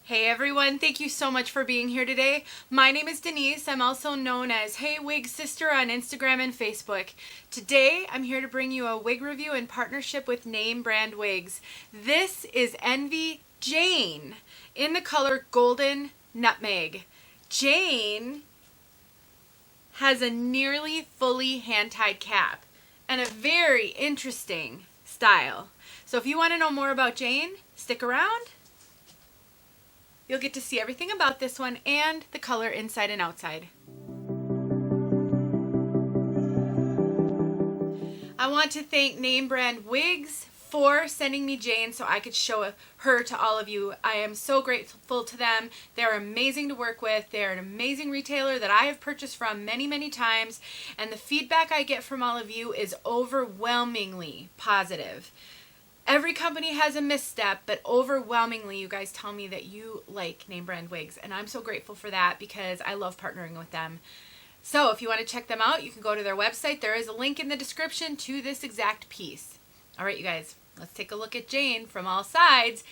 Hey everyone, thank you so much for being here today. My name is Denise. I'm also known as heywigsister on Instagram and Facebook. Today, I'm here to bring you a wig review in partnership with Name Brand Wigs. This is Envy Jane in the color Golden Nutmeg. Jane has a nearly fully hand-tied cap and a very interesting style. So if you want to know more about Jane, stick around. You'll get to see everything about this one and the color inside and outside. I want to thank Name Brand Wigs for sending me Jane so I could show her to all of you. I am so grateful to them. They're amazing to work with. They're an amazing retailer that I have purchased from many, many times, and the feedback I get from all of you is overwhelmingly positive. Every company has a misstep, but overwhelmingly you guys tell me that you like Name Brand Wigs, and I'm so grateful for that because I love partnering with them. So if you want to check them out, you can go to their website. There is a link in the description to this exact piece. All right, you guys, let's take a look at Jane from all sides.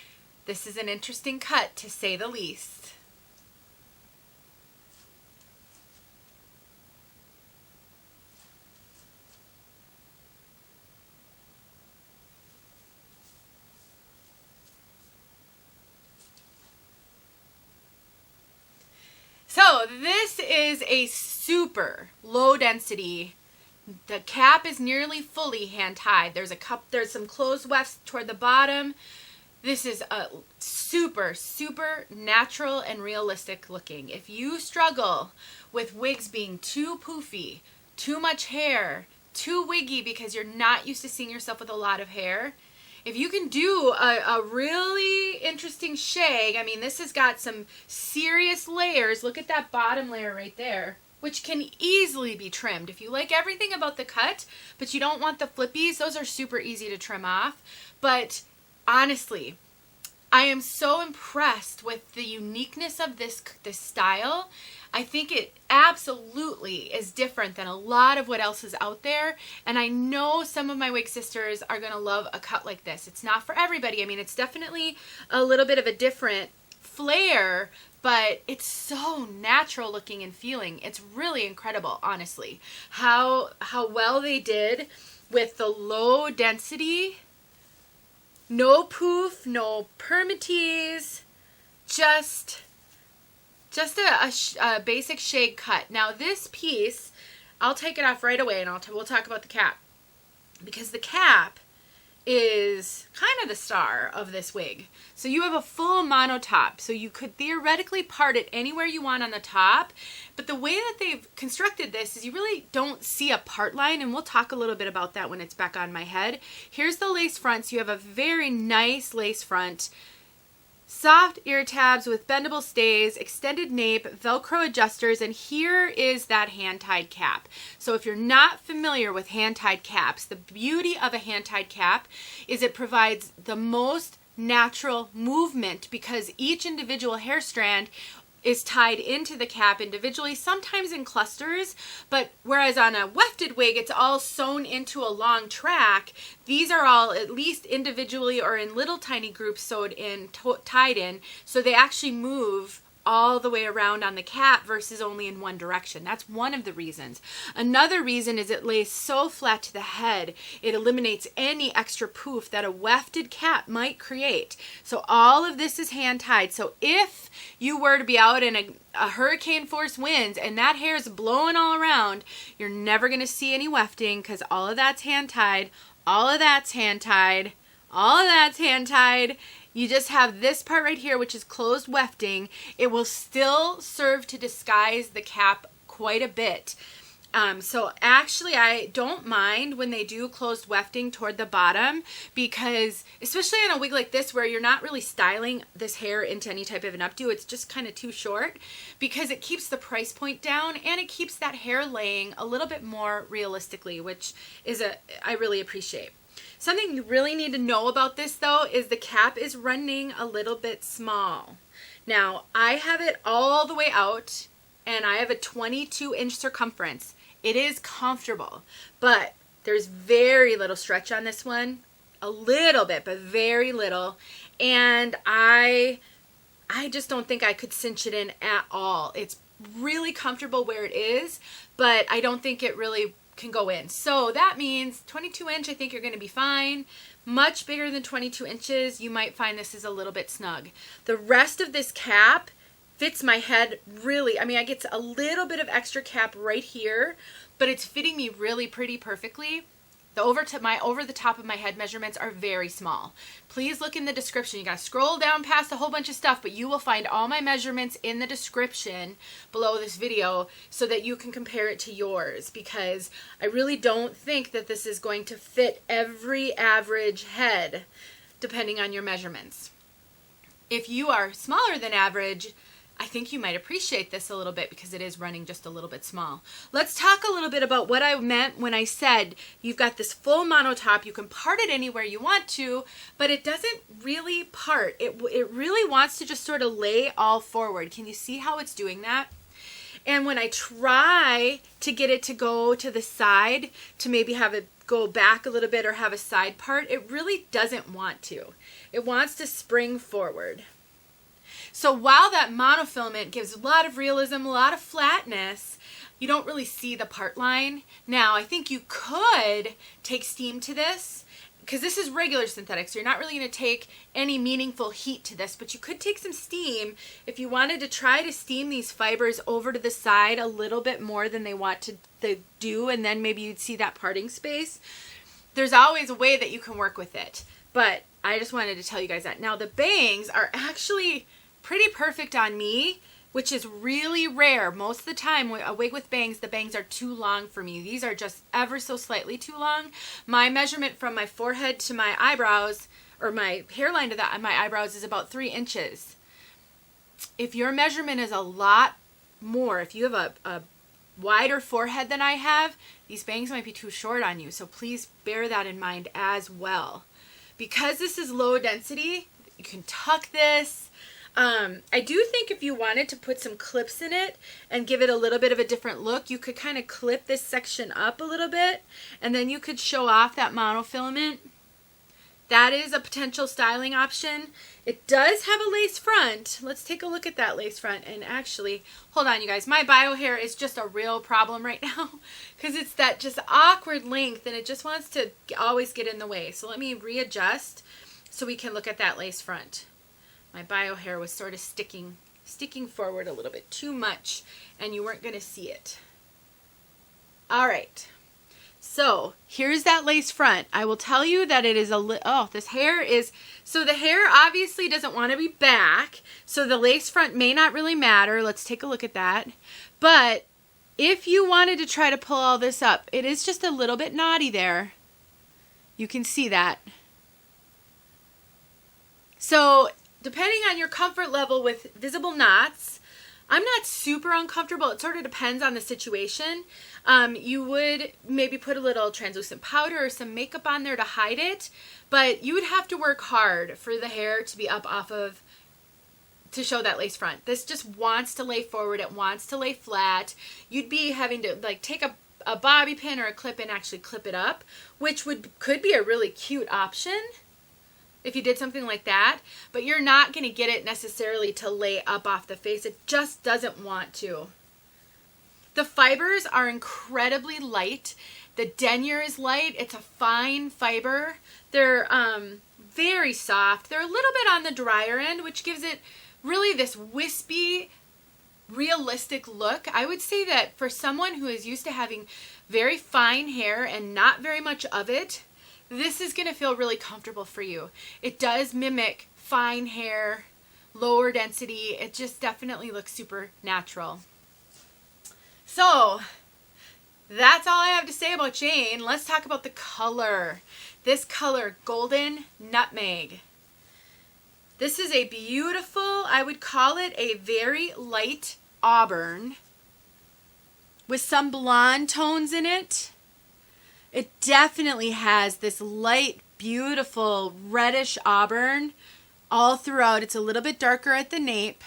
This is an interesting cut, to say the least. So this is a super low density. The cap is nearly fully hand tied. There's some closed wefts toward the bottom. This is a super natural and realistic looking. If you struggle with wigs being too poofy, too much hair, too wiggy because you're not used to seeing yourself with a lot of hair, if you can do a really interesting shag, I mean, this has got some serious layers. Look at that bottom layer right there, which can easily be trimmed. If you like everything about the cut, but you don't want the flippies, those are super easy to trim off. But honestly, I am so impressed with the uniqueness of this style. I think it absolutely is different than a lot of what else is out there, and I know some of my wig sisters are going to love a cut like this. It's not for everybody. I mean, it's definitely a little bit of a different flair, but it's so natural looking and feeling. It's really incredible, honestly, how well they did with the low density, no poof, no permatease, just a basic shag cut. Now this piece, I'll take it off right away and we'll talk about the cap, because the cap is kind of the star of this wig. So you have a full mono top, so you could theoretically part it anywhere you want on the top, but the way that they've constructed this is you really don't see a part line, and we'll talk a little bit about that when it's back on my head. Here's the lace front. So you have a very nice lace front, soft ear tabs with bendable stays, extended nape, Velcro adjusters, and here is that hand-tied cap. So if you're not familiar with hand-tied caps, the beauty of a hand-tied cap is it provides the most natural movement because each individual hair strand is tied into the cap individually, sometimes in clusters, but whereas on a wefted wig, it's all sewn into a long track, these are all at least individually or in little tiny groups sewed in, tied in, so they actually move all the way around on the cap versus only in one direction. That's one of the reasons. Another reason is it lays so flat to the head, it eliminates any extra poof that a wefted cap might create. So all of this is hand tied. So if you were to be out in a hurricane force winds and that hair is blowing all around, you're never going to see any wefting because all of that's hand tied, all of that's hand tied, all of that's hand tied. You just have this part right here, which is closed wefting. It will still serve to disguise the cap quite a bit. So actually, I don't mind when they do closed wefting toward the bottom, because especially on a wig like this where you're not really styling this hair into any type of an updo, it's just kind of too short, because it keeps the price point down and it keeps that hair laying a little bit more realistically, which is I really appreciate. Something you really need to know about this though is the cap is running a little bit small. Now I have it all the way out and I have a 22-inch circumference. It is comfortable, but there's very little stretch on this one. A little bit, but very little. And I I just don't think I could cinch it in at all. It's really comfortable where it is, but I don't think it really can go in. So that means 22 inch, I think you're going to be fine. Much bigger than 22 inches, you might find this is a little bit snug. The rest of this cap fits my head really, I mean, I get a little bit of extra cap right here, but it's fitting me really pretty perfectly. The over the top of my head measurements are very small. Please look in the description. You gotta scroll down past a whole bunch of stuff, but you will find all my measurements in the description below this video so that you can compare it to yours, because I really don't think that this is going to fit every average head depending on your measurements. If you are smaller than average, I think you might appreciate this a little bit because it is running just a little bit small. Let's talk a little bit about what I meant when I said you've got this full mono top. You can part it anywhere you want to, but it doesn't really part. It really wants to just sort of lay all forward. Can you see how it's doing that? And when I try to get it to go to the side, to maybe have it go back a little bit or have a side part, it really doesn't want to. It wants to spring forward. So while that monofilament gives a lot of realism, a lot of flatness, you don't really see the part line. Now, I think you could take steam to this, because this is regular synthetic, so you're not really going to take any meaningful heat to this, but you could take some steam if you wanted to try to steam these fibers over to the side a little bit more than they want to do, and then maybe you'd see that parting space. There's always a way that you can work with it, but I just wanted to tell you guys that. Now, the bangs are actually pretty perfect on me, which is really rare. Most of the time, a wig with bangs, the bangs are too long for me. These are just ever so slightly too long. My measurement from my forehead to my eyebrows, or my hairline to my eyebrows, is about 3 inches. If your measurement is a lot more, if you have a wider forehead than I have, these bangs might be too short on you. So please bear that in mind as well. Because this is low density, you can tuck this. I do think if you wanted to put some clips in it and give it a little bit of a different look, you could kind of clip this section up a little bit, and then you could show off that monofilament. That is a potential styling option. It does have a lace front. Let's take a look at that lace front. And actually, hold on you guys, my bio hair is just a real problem right now because it's that just awkward length and it just wants to always get in the way. So let me readjust so we can look at that lace front. My bio hair was sort of sticking forward a little bit too much, and you weren't going to see it. All right. So here's that lace front. I will tell you that it is this hair is, so the hair obviously doesn't want to be back, so the lace front may not really matter. Let's take a look at that. But if you wanted to try to pull all this up, it is just a little bit knotty there. You can see that. So depending on your comfort level with visible knots, I'm not super uncomfortable. It sort of depends on the situation. You would maybe put a little translucent powder or some makeup on there to hide it, but you would have to work hard for the hair to be up off of, to show that lace front. This just wants to lay forward. It wants to lay flat. You'd be having to like take a bobby pin or a clip and actually clip it up, which could be a really cute option if you did something like that, but you're not going to get it necessarily to lay up off the face. It just doesn't want to. The fibers are incredibly light. The denier is light. It's a fine fiber. They're very soft. They're a little bit on the drier end, which gives it really this wispy, realistic look. I would say that for someone who is used to having very fine hair and not very much of it, this is going to feel really comfortable for you. It does mimic fine hair, lower density. It just definitely looks super natural. So that's all I have to say about Jane. Let's talk about the color. This color, Golden Nutmeg. This is a beautiful, I would call it a very light auburn with some blonde tones in it. It definitely has this light, beautiful reddish auburn all throughout. It's a little bit darker at the nape.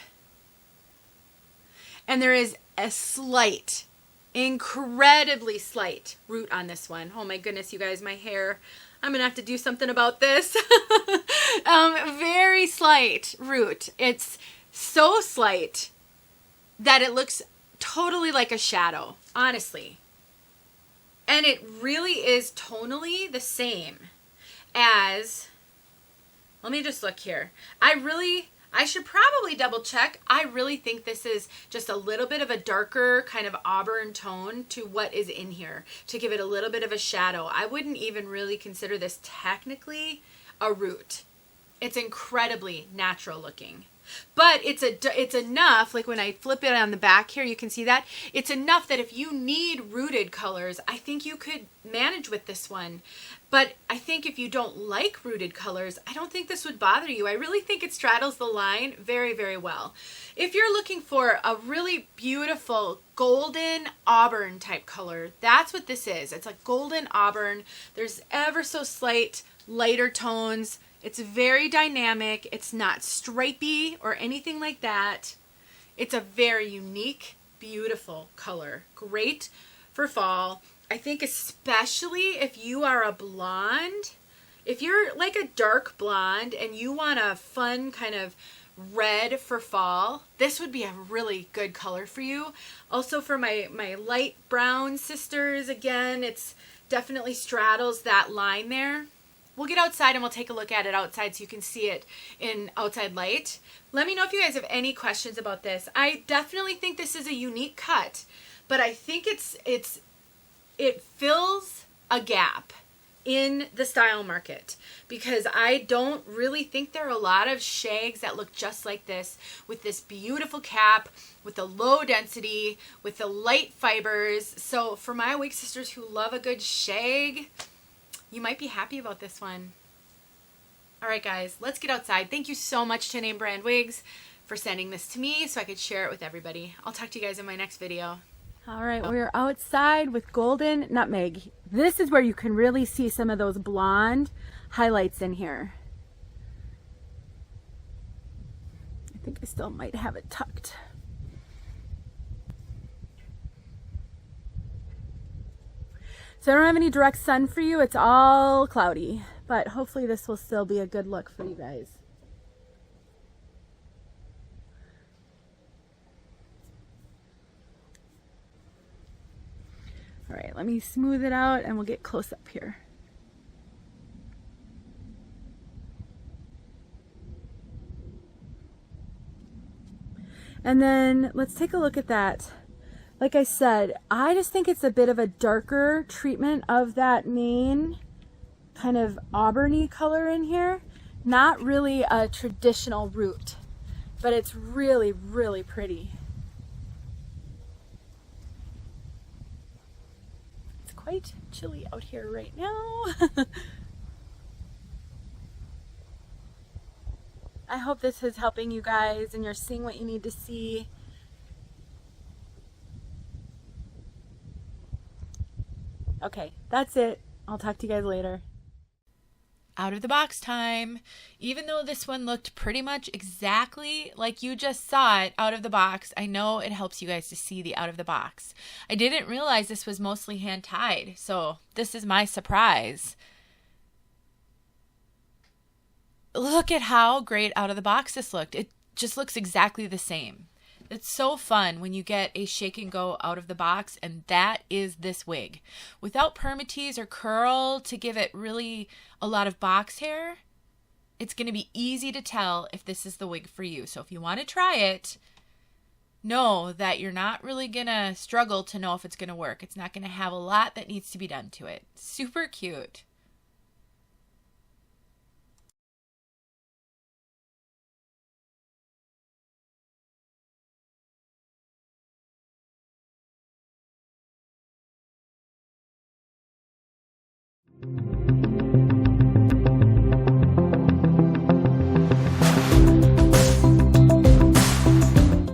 And there is a slight, incredibly slight root on this one. Oh my goodness, you guys, my hair. I'm going to have to do something about this. Very slight root. It's so slight that it looks totally like a shadow, honestly. And it really is tonally the same as, let me just look here. I should probably double check. I really think this is just a little bit of a darker kind of auburn tone to what is in here to give it a little bit of a shadow. I wouldn't even really consider this technically a root. It's incredibly natural looking. But it's enough, like when I flip it on the back here, you can see that. It's enough that if you need rooted colors, I think you could manage with this one. But I think if you don't like rooted colors, I don't think this would bother you. I really think it straddles the line very, very well. If you're looking for a really beautiful golden auburn type color, that's what this is. It's like golden auburn. There's ever so slight lighter tones. It's very dynamic. It's not stripy or anything like that. It's a very unique, beautiful color. Great for fall. I think especially if you are a blonde, if you're like a dark blonde and you want a fun kind of red for fall, this would be a really good color for you. Also for my light brown sisters, again, it's definitely straddles that line there. We'll get outside and we'll take a look at it outside so you can see it in outside light. Let me know if you guys have any questions about this. I definitely think this is a unique cut, but I think it fills a gap in the style market because I don't really think there are a lot of shags that look just like this, with this beautiful cap, with the low density, with the light fibers. So for my wig sisters who love a good shag, you might be happy about this one. All right, guys, let's get outside. Thank you so much to Name Brand Wigs for sending this to me so I could share it with everybody. I'll talk to you guys in my next video. All right, we're outside with Golden Nutmeg. This is where you can really see some of those blonde highlights in here. I think I still might have it tucked. So I don't have any direct sun for you. It's all cloudy, but hopefully this will still be a good look for you guys. All right, let me smooth it out and we'll get close up here. And then let's take a look at that. Like I said, I just think it's a bit of a darker treatment of that main kind of auburny color in here. Not really a traditional root, but it's really, really pretty. It's quite chilly out here right now. I hope this is helping you guys and you're seeing what you need to see. Okay, that's it. I'll talk to you guys later. Out of the box time. Even though this one looked pretty much exactly like you just saw it out of the box, I know it helps you guys to see the out of the box. I didn't realize this was mostly hand tied, so this is my surprise. Look at how great out of the box this looked. It just looks exactly the same. It's so fun when you get a shake and go out of the box, and that is this wig. Without permatease or curl to give it really a lot of box hair, it's going to be easy to tell if this is the wig for you. So if you want to try it, know that you're not really going to struggle to know if it's going to work. It's not going to have a lot that needs to be done to it. Super cute.